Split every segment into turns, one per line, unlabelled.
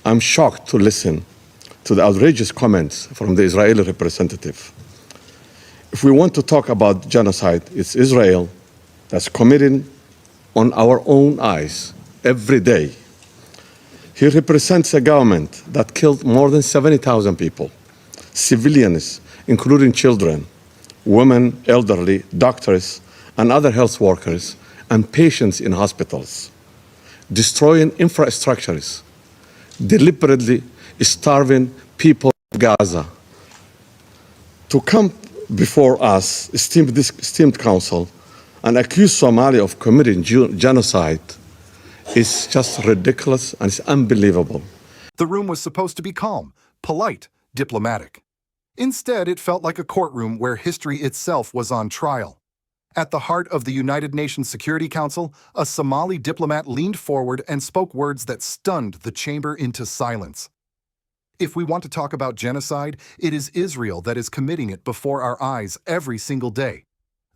I'm shocked to listen to the outrageous comments from the Israeli representative. If we want to talk about genocide, it's Israel that's committing on our own eyes every day. He represents a government that killed more than 70,000 people, civilians, including children, women, elderly, doctors, and other health workers, and patients in hospitals, destroying infrastructures, deliberately starving people of Gaza. To come before us, esteemed council, and accuse Somalia of committing genocide is just ridiculous and it's unbelievable.
The room was supposed to be calm, polite, diplomatic. Instead, it felt like a courtroom where history itself was on trial. At the heart of the United Nations Security Council, a Somali diplomat leaned forward and spoke words that stunned the chamber into silence. If we want to talk about genocide, it is Israel that is committing it before our eyes every single day.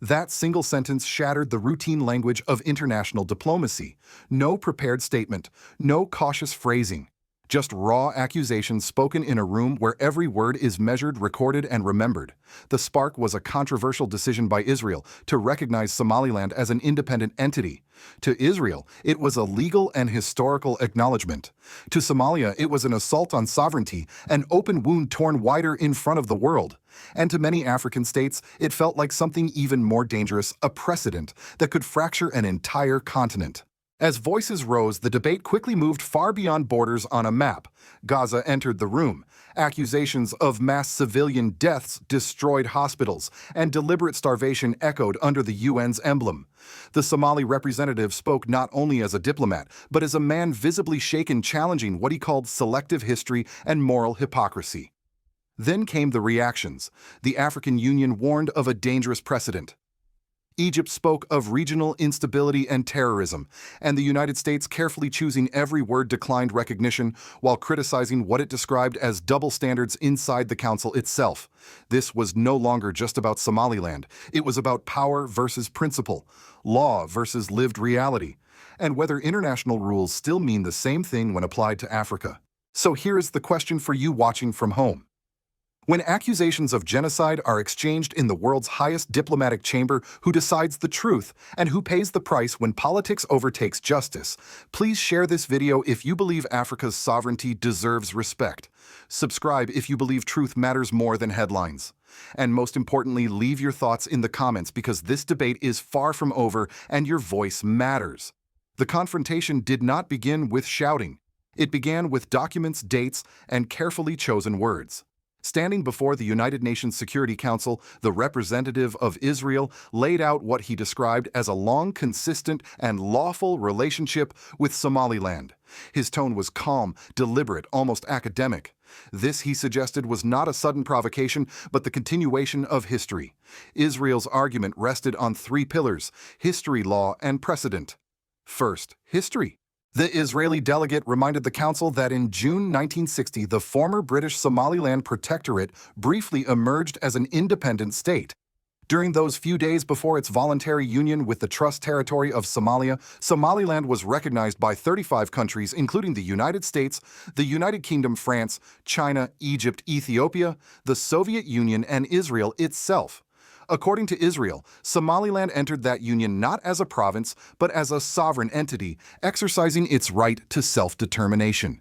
That single sentence shattered the routine language of international diplomacy. No prepared statement, no cautious phrasing. Just raw accusations spoken in a room where every word is measured, recorded, and remembered. The spark was a controversial decision by Israel to recognize Somaliland as an independent entity. To Israel, it was a legal and historical acknowledgement. To Somalia, it was an assault on sovereignty, an open wound torn wider in front of the world. And to many African states, it felt like something even more dangerous, a precedent that could fracture an entire continent. As voices rose, the debate quickly moved far beyond borders on a map. Gaza entered the room. Accusations of mass civilian deaths destroyed hospitals, and deliberate starvation echoed under the UN's emblem. The Somali representative spoke not only as a diplomat, but as a man visibly shaken, challenging what he called selective history and moral hypocrisy. Then came the reactions. The African Union warned of a dangerous precedent. Egypt spoke of regional instability and terrorism, and the United States, carefully choosing every word, declined recognition while criticizing what it described as double standards inside the council itself. This was no longer just about Somaliland. It was about power versus principle, law versus lived reality, and whether international rules still mean the same thing when applied to Africa. So here is the question for you watching from home. When accusations of genocide are exchanged in the world's highest diplomatic chamber, who decides the truth and who pays the price when politics overtakes justice? Please share this video if you believe Africa's sovereignty deserves respect. Subscribe if you believe truth matters more than headlines. And most importantly, leave your thoughts in the comments because this debate is far from over and your voice matters. The confrontation did not begin with shouting. It began with documents, dates, and carefully chosen words. Standing before the United Nations Security Council, the representative of Israel laid out what he described as a long, consistent, and lawful relationship with Somaliland. His tone was calm, deliberate, almost academic. This, he suggested, was not a sudden provocation, but the continuation of history. Israel's argument rested on three pillars: history, law, and precedent. First, history. The Israeli delegate reminded the council that in June 1960, the former British Somaliland Protectorate briefly emerged as an independent state. During those few days before its voluntary union with the Trust Territory of Somalia, Somaliland was recognized by 35 countries, including the United States, the United Kingdom, France, China, Egypt, Ethiopia, the Soviet Union, and Israel itself. According to Israel, Somaliland entered that union not as a province, but as a sovereign entity, exercising its right to self-determination.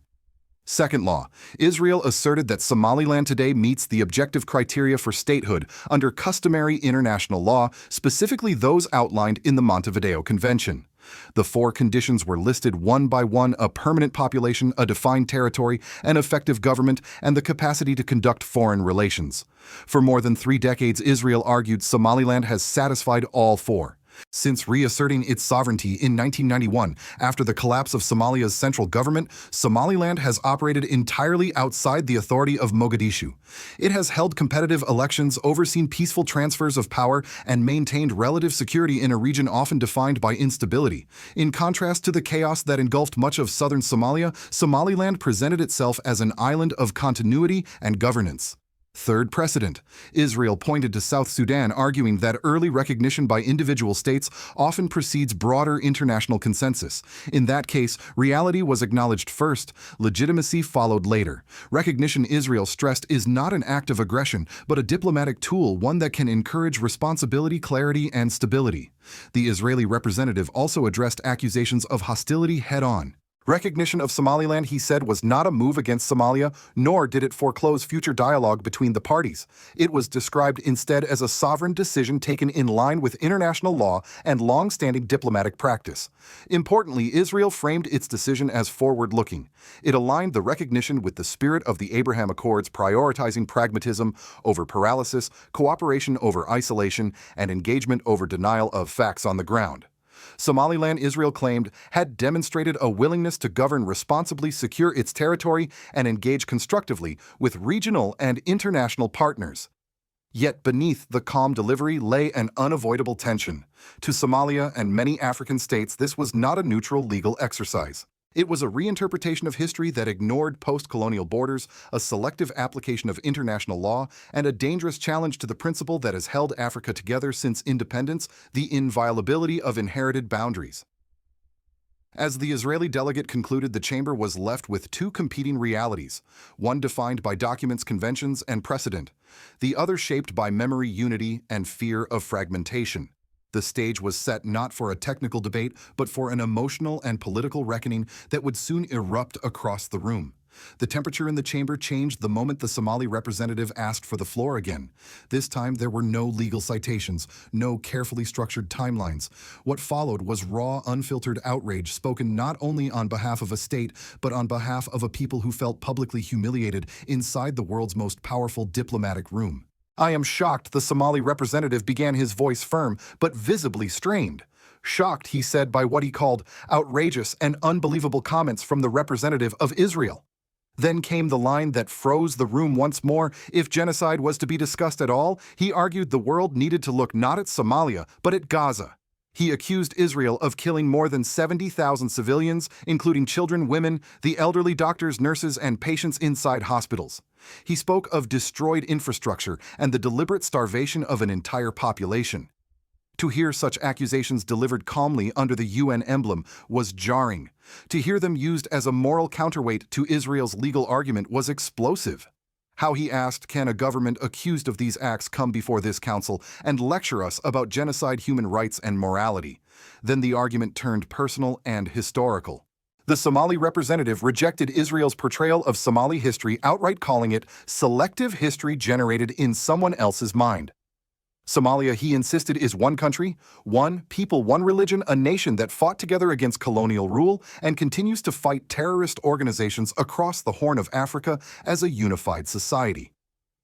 Second law, Israel asserted that Somaliland today meets the objective criteria for statehood under customary international law, specifically those outlined in the Montevideo Convention. The four conditions were listed one by one: a permanent population, a defined territory, an effective government, and the capacity to conduct foreign relations. For more than 3 decades, Israel argued Somaliland has satisfied all four. Since reasserting its sovereignty in 1991, after the collapse of Somalia's central government, Somaliland has operated entirely outside the authority of Mogadishu. It has held competitive elections, overseen peaceful transfers of power, and maintained relative security in a region often defined by instability. In contrast to the chaos that engulfed much of southern Somalia, Somaliland presented itself as an island of continuity and governance. Third precedent. Israel pointed to South Sudan, arguing that early recognition by individual states often precedes broader international consensus. In that case, reality was acknowledged first, legitimacy followed later. Recognition, Israel stressed, is not an act of aggression, but a diplomatic tool, one that can encourage responsibility, clarity, and stability. The Israeli representative also addressed accusations of hostility head-on. Recognition of Somaliland, he said, was not a move against Somalia, nor did it foreclose future dialogue between the parties. It was described instead as a sovereign decision taken in line with international law and long-standing diplomatic practice. Importantly, Israel framed its decision as forward-looking. It aligned the recognition with the spirit of the Abraham Accords, prioritizing pragmatism over paralysis, cooperation over isolation, and engagement over denial of facts on the ground. Somaliland, Israel claimed, had demonstrated a willingness to govern responsibly, secure its territory, and engage constructively with regional and international partners. Yet beneath the calm delivery lay an unavoidable tension. To Somalia and many African states, this was not a neutral legal exercise. It was a reinterpretation of history that ignored post-colonial borders, a selective application of international law, and a dangerous challenge to the principle that has held Africa together since independence, the inviolability of inherited boundaries. As the Israeli delegate concluded, the chamber was left with two competing realities, one defined by documents, conventions, and precedent, the other shaped by memory, unity, and fear of fragmentation. The stage was set not for a technical debate, but for an emotional and political reckoning that would soon erupt across the room. The temperature in the chamber changed the moment the Somali representative asked for the floor again. This time there were no legal citations, no carefully structured timelines. What followed was raw, unfiltered outrage spoken not only on behalf of a state, but on behalf of a people who felt publicly humiliated inside the world's most powerful diplomatic room. "I am shocked," the Somali representative began, his voice firm, but visibly strained. Shocked, he said, by what he called outrageous and unbelievable comments from the representative of Israel. Then came the line that froze the room once more. If genocide was to be discussed at all, he argued the world needed to look not at Somalia, but at Gaza. He accused Israel of killing more than 70,000 civilians, including children, women, the elderly, doctors, nurses, and patients inside hospitals. He spoke of destroyed infrastructure and the deliberate starvation of an entire population. To hear such accusations delivered calmly under the UN emblem was jarring. To hear them used as a moral counterweight to Israel's legal argument was explosive. How, he asked, can a government accused of these acts come before this council and lecture us about genocide, human rights, and morality? Then the argument turned personal and historical. The Somali representative rejected Israel's portrayal of Somali history, outright calling it selective history generated in someone else's mind. Somalia, he insisted, is one country, one people, one religion, a nation that fought together against colonial rule and continues to fight terrorist organizations across the Horn of Africa as a unified society.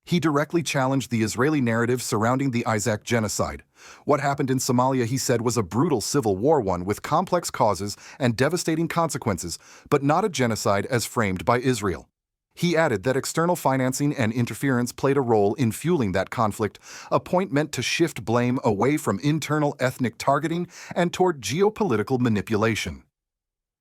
He directly challenged the Israeli narrative surrounding the Isaac genocide. What happened in Somalia, he said, was a brutal civil war, one with complex causes and devastating consequences, but not a genocide as framed by Israel. He added that external financing and interference played a role in fueling that conflict, a point meant to shift blame away from internal ethnic targeting and toward geopolitical manipulation.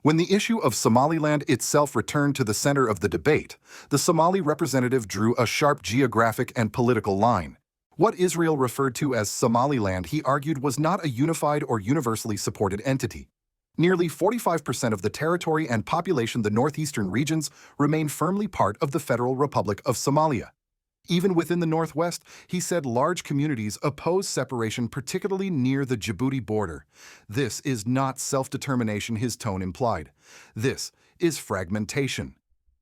When the issue of Somaliland itself returned to the center of the debate, the Somali representative drew a sharp geographic and political line. What Israel referred to as Somaliland, he argued, was not a unified or universally supported entity. Nearly 45% of the territory and population, the northeastern regions, remain firmly part of the Federal Republic of Somalia. Even within the northwest, he said, large communities oppose separation, particularly near the Djibouti border. This is not self-determination, his tone implied. This is fragmentation.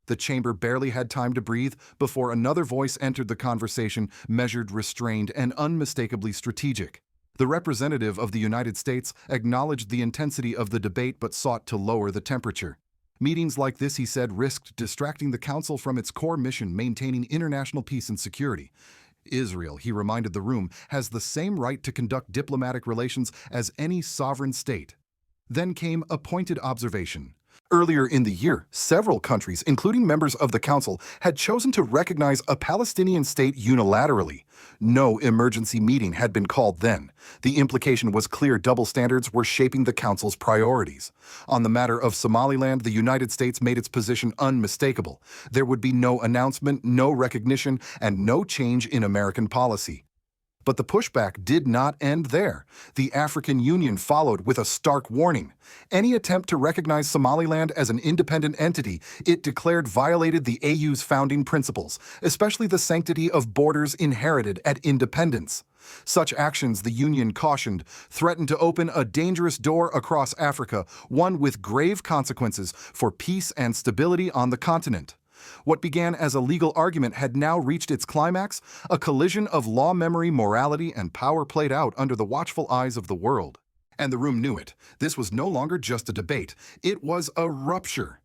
The chamber barely had time to breathe before another voice entered the conversation, measured, restrained, and unmistakably strategic. The representative of the United States acknowledged the intensity of the debate but sought to lower the temperature. Meetings like this, he said, risked distracting the Council from its core mission, maintaining international peace and security. Israel, he reminded the room, has the same right to conduct diplomatic relations as any sovereign state. Then came a pointed observation. Earlier in the year, several countries, including members of the Council, had chosen to recognize a Palestinian state unilaterally. No emergency meeting had been called then. The implication was clear double standards were shaping the Council's priorities. On the matter of Somaliland, the United States made its position unmistakable. There would be no announcement, no recognition, and no change in American policy. But the pushback did not end there. The African Union followed with a stark warning. Any attempt to recognize Somaliland as an independent entity, it declared, violated the AU's founding principles, especially the sanctity of borders inherited at independence. Such actions, the Union cautioned, threatened to open a dangerous door across Africa, one with grave consequences for peace and stability on the continent. What began as a legal argument had now reached its climax, a collision of law memory, morality, and power played out under the watchful eyes of the world. And the room knew it. This was no longer just a debate. It was a rupture.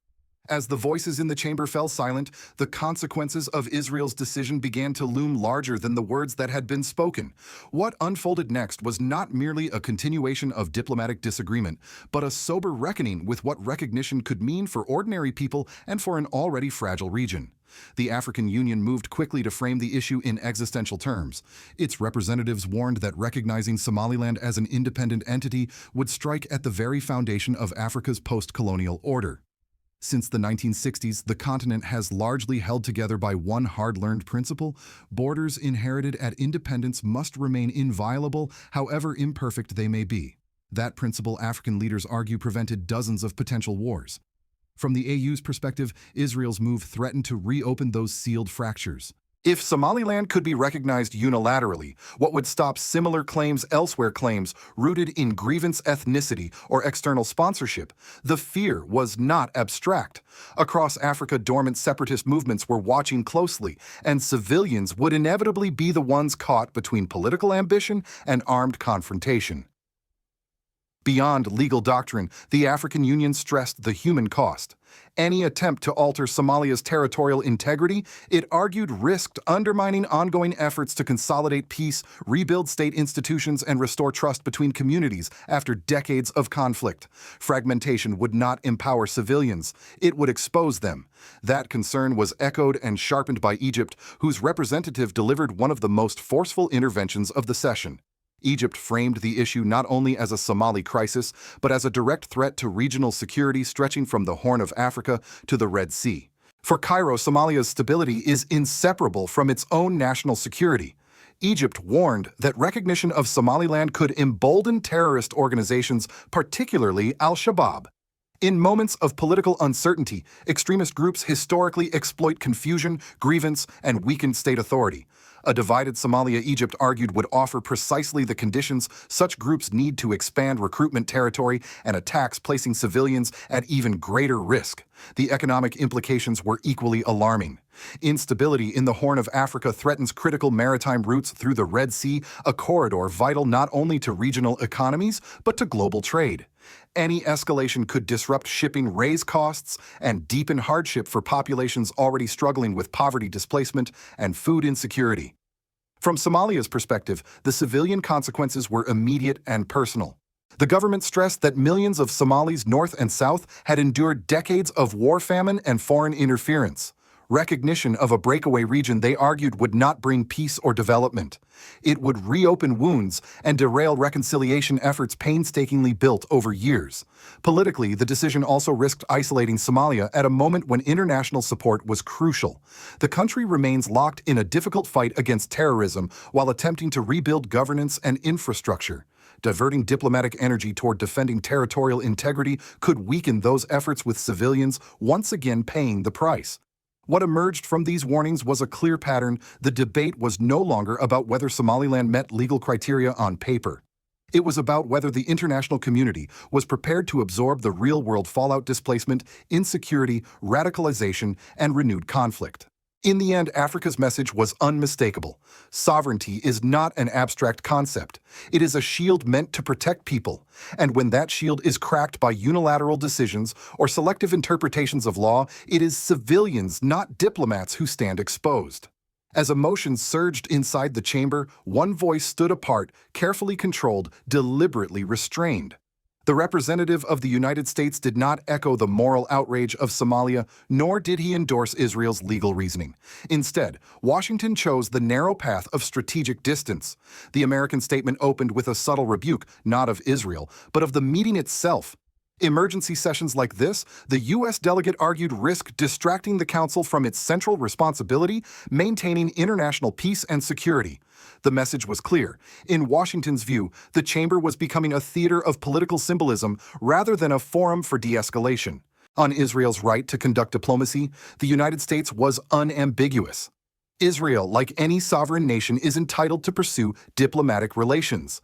As the voices in the chamber fell silent, the consequences of Israel's decision began to loom larger than the words that had been spoken. What unfolded next was not merely a continuation of diplomatic disagreement, but a sober reckoning with what recognition could mean for ordinary people and for an already fragile region. The African Union moved quickly to frame the issue in existential terms. Its representatives warned that recognizing Somaliland as an independent entity would strike at the very foundation of Africa's post-colonial order. Since the 1960s, the continent has largely held together by one hard-learned principle: borders inherited at independence must remain inviolable, however imperfect they may be. That principle, African leaders argue, prevented dozens of potential wars. From the AU's perspective, Israel's move threatened to reopen those sealed fractures. If Somaliland could be recognized unilaterally, what would stop similar claims elsewhere, claims rooted in grievance ethnicity or external sponsorship? The fear was not abstract. Across Africa, dormant separatist movements were watching closely, and civilians would inevitably be the ones caught between political ambition and armed confrontation. Beyond legal doctrine, the African Union stressed the human cost. Any attempt to alter Somalia's territorial integrity, it argued, risked undermining ongoing efforts to consolidate peace, rebuild state institutions, and restore trust between communities after decades of conflict. Fragmentation would not empower civilians, it would expose them. That concern was echoed and sharpened by Egypt, whose representative delivered one of the most forceful interventions of the session. Egypt framed the issue not only as a Somali crisis, but as a direct threat to regional security stretching from the Horn of Africa to the Red Sea. For Cairo, Somalia's stability is inseparable from its own national security. Egypt warned that recognition of Somaliland could embolden terrorist organizations, particularly al-Shabaab. In moments of political uncertainty, extremist groups historically exploit confusion, grievance, and weakened state authority. A divided Somalia, Egypt argued, would offer precisely the conditions such groups need to expand recruitment territory and attacks, placing civilians at even greater risk. The economic implications were equally alarming. Instability in the Horn of Africa threatens critical maritime routes through the Red Sea, a corridor vital not only to regional economies, but to global trade. Any escalation could disrupt shipping, raise costs, and deepen hardship for populations already struggling with poverty, displacement, and food insecurity. From Somalia's perspective, the civilian consequences were immediate and personal. The government stressed that millions of Somalis north and south had endured decades of war, famine, and foreign interference. Recognition of a breakaway region, they argued, would not bring peace or development. It would reopen wounds and derail reconciliation efforts painstakingly built over years. Politically, the decision also risked isolating Somalia at a moment when international support was crucial. The country remains locked in a difficult fight against terrorism while attempting to rebuild governance and infrastructure. Diverting diplomatic energy toward defending territorial integrity could weaken those efforts, with civilians once again paying the price. What emerged from these warnings was a clear pattern. The debate was no longer about whether Somaliland met legal criteria on paper. It was about whether the international community was prepared to absorb the real-world fallout: displacement, insecurity, radicalization, and renewed conflict. In the end, Africa's message was unmistakable. Sovereignty is not an abstract concept. It is a shield meant to protect people. And when that shield is cracked by unilateral decisions or selective interpretations of law, it is civilians, not diplomats, who stand exposed. As emotions surged inside the chamber, one voice stood apart, carefully controlled, deliberately restrained. The representative of the United States did not echo the moral outrage of Somalia, nor did he endorse Israel's legal reasoning. Instead, Washington chose the narrow path of strategic distance. The American statement opened with a subtle rebuke, not of Israel, but of the meeting itself. Emergency sessions like this, the U.S. delegate argued, risk distracting the Council from its central responsibility, maintaining international peace and security. The message was clear. In Washington's view, the chamber was becoming a theater of political symbolism rather than a forum for de-escalation. On Israel's right to conduct diplomacy, the United States was unambiguous. Israel, like any sovereign nation, is entitled to pursue diplomatic relations.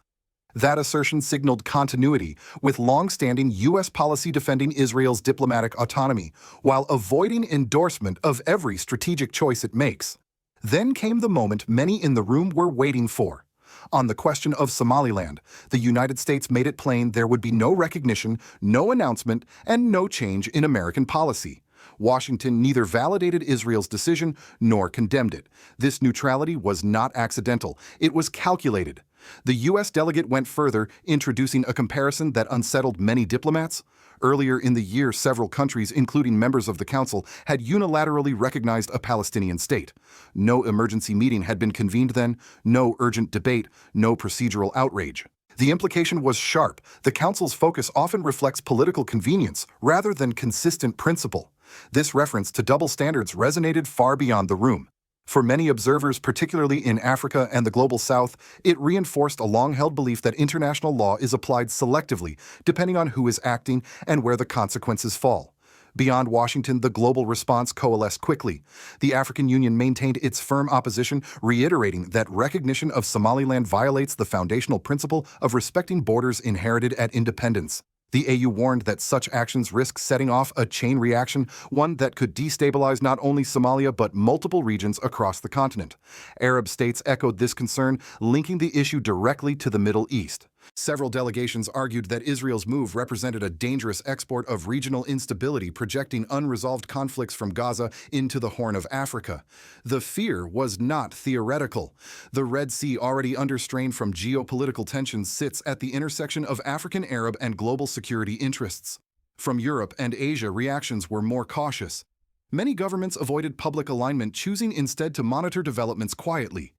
That assertion signaled continuity, with long-standing U.S. policy defending Israel's diplomatic autonomy, while avoiding endorsement of every strategic choice it makes. Then came the moment many in the room were waiting for. On the question of Somaliland, the United States made it plain there would be no recognition, no announcement, and no change in American policy. Washington neither validated Israel's decision nor condemned it. This neutrality was not accidental. It was calculated. The U.S. delegate went further, introducing a comparison that unsettled many diplomats. Earlier in the year, several countries, including members of the Council, had unilaterally recognized a Palestinian state. No emergency meeting had been convened then, no urgent debate, no procedural outrage. The implication was sharp. The Council's focus often reflects political convenience rather than consistent principle. This reference to double standards resonated far beyond the room. For many observers, particularly in Africa and the Global South, it reinforced a long-held belief that international law is applied selectively, depending on who is acting and where the consequences fall. Beyond Washington, the global response coalesced quickly. The African Union maintained its firm opposition, reiterating that recognition of Somaliland violates the foundational principle of respecting borders inherited at independence. The AU warned that such actions risk setting off a chain reaction, one that could destabilize not only Somalia but multiple regions across the continent. Arab states echoed this concern, linking the issue directly to the Middle East. Several delegations argued that Israel's move represented a dangerous export of regional instability, projecting unresolved conflicts from Gaza into the Horn of Africa. The fear was not theoretical. The Red Sea, already under strain from geopolitical tensions, sits at the intersection of African, Arab, and global security interests. From Europe and Asia, reactions were more cautious. Many governments avoided public alignment, choosing instead to monitor developments quietly.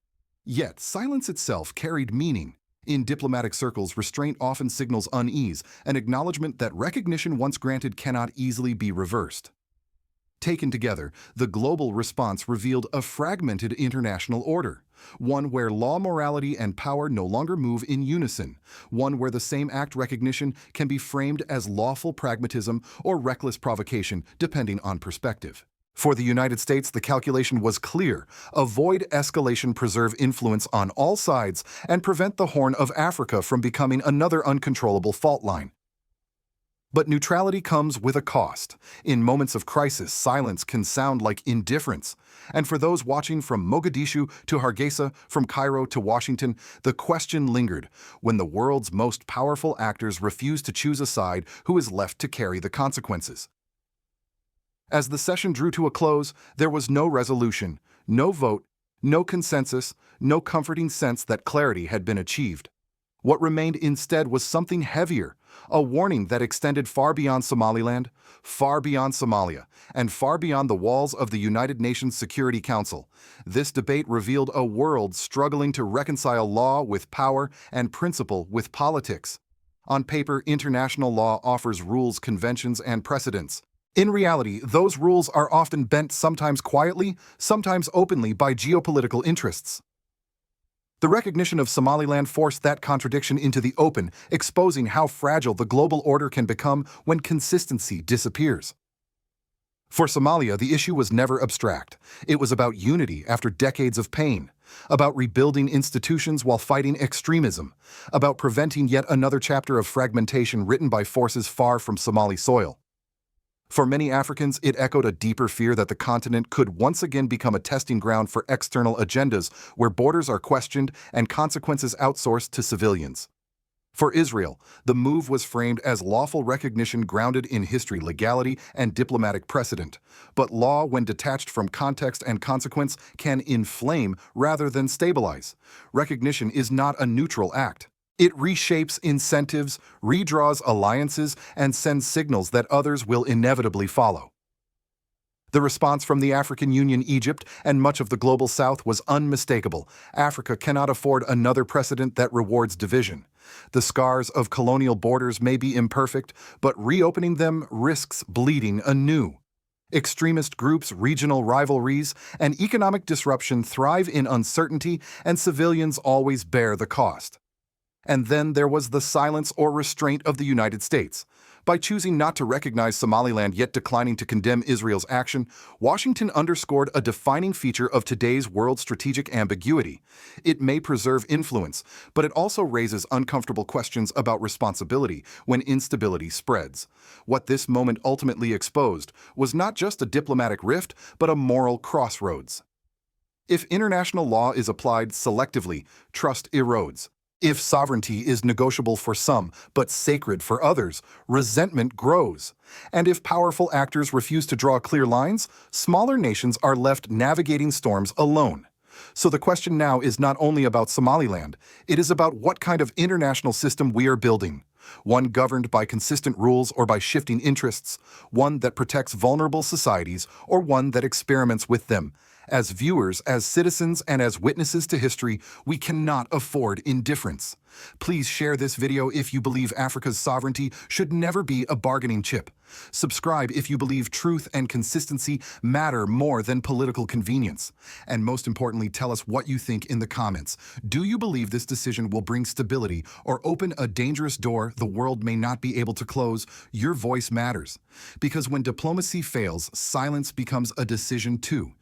Yet, silence itself carried meaning. In diplomatic circles, restraint often signals unease, an acknowledgement that recognition once granted cannot easily be reversed. Taken together, the global response revealed a fragmented international order, one where law, morality, and power no longer move in unison, one where the same act recognition can be framed as lawful pragmatism or reckless provocation, depending on perspective. For the United States, the calculation was clear: avoid escalation, preserve influence on all sides, and prevent the Horn of Africa from becoming another uncontrollable fault line. But neutrality comes with a cost. In moments of crisis, silence can sound like indifference. And for those watching from Mogadishu to Hargeisa, from Cairo to Washington, the question lingered: when the world's most powerful actors refuse to choose a side, who is left to carry the consequences? As the session drew to a close, there was no resolution, no vote, no consensus, no comforting sense that clarity had been achieved. What remained instead was something heavier, a warning that extended far beyond Somaliland, far beyond Somalia, and far beyond the walls of the United Nations Security Council. This debate revealed a world struggling to reconcile law with power and principle with politics. On paper, international law offers rules, conventions, and precedents. In reality, those rules are often bent, sometimes quietly, sometimes openly, by geopolitical interests. The recognition of Somaliland forced that contradiction into the open, exposing how fragile the global order can become when consistency disappears. For Somalia, the issue was never abstract. It was about unity after decades of pain, about rebuilding institutions while fighting extremism, about preventing yet another chapter of fragmentation written by forces far from Somali soil. For many Africans, it echoed a deeper fear that the continent could once again become a testing ground for external agendas where borders are questioned and consequences outsourced to civilians. For Israel, the move was framed as lawful recognition grounded in history, legality, and diplomatic precedent. But law, when detached from context and consequence, can inflame rather than stabilize. Recognition is not a neutral act. It reshapes incentives, redraws alliances, and sends signals that others will inevitably follow. The response from the African Union, Egypt, and much of the global south was unmistakable. Africa cannot afford another precedent that rewards division. The scars of colonial borders may be imperfect, but reopening them risks bleeding anew. Extremist groups, regional rivalries, and economic disruption thrive in uncertainty, and civilians always bear the cost. And then there was the silence or restraint of the United States. By choosing not to recognize Somaliland yet declining to condemn Israel's action, Washington underscored a defining feature of today's world: strategic ambiguity. It may preserve influence, but it also raises uncomfortable questions about responsibility when instability spreads. What this moment ultimately exposed was not just a diplomatic rift, but a moral crossroads. If international law is applied selectively, trust erodes. If sovereignty is negotiable for some, but sacred for others, resentment grows. And if powerful actors refuse to draw clear lines, smaller nations are left navigating storms alone. So the question now is not only about Somaliland, it is about what kind of international system we are building. One governed by consistent rules or by shifting interests, one that protects vulnerable societies, or one that experiments with them. As viewers, as citizens, and as witnesses to history, we cannot afford indifference. Please share this video if you believe Africa's sovereignty should never be a bargaining chip. Subscribe if you believe truth and consistency matter more than political convenience. And most importantly, tell us what you think in the comments. Do you believe this decision will bring stability or open a dangerous door the world may not be able to close? Your voice matters. Because when diplomacy fails, silence becomes a decision too.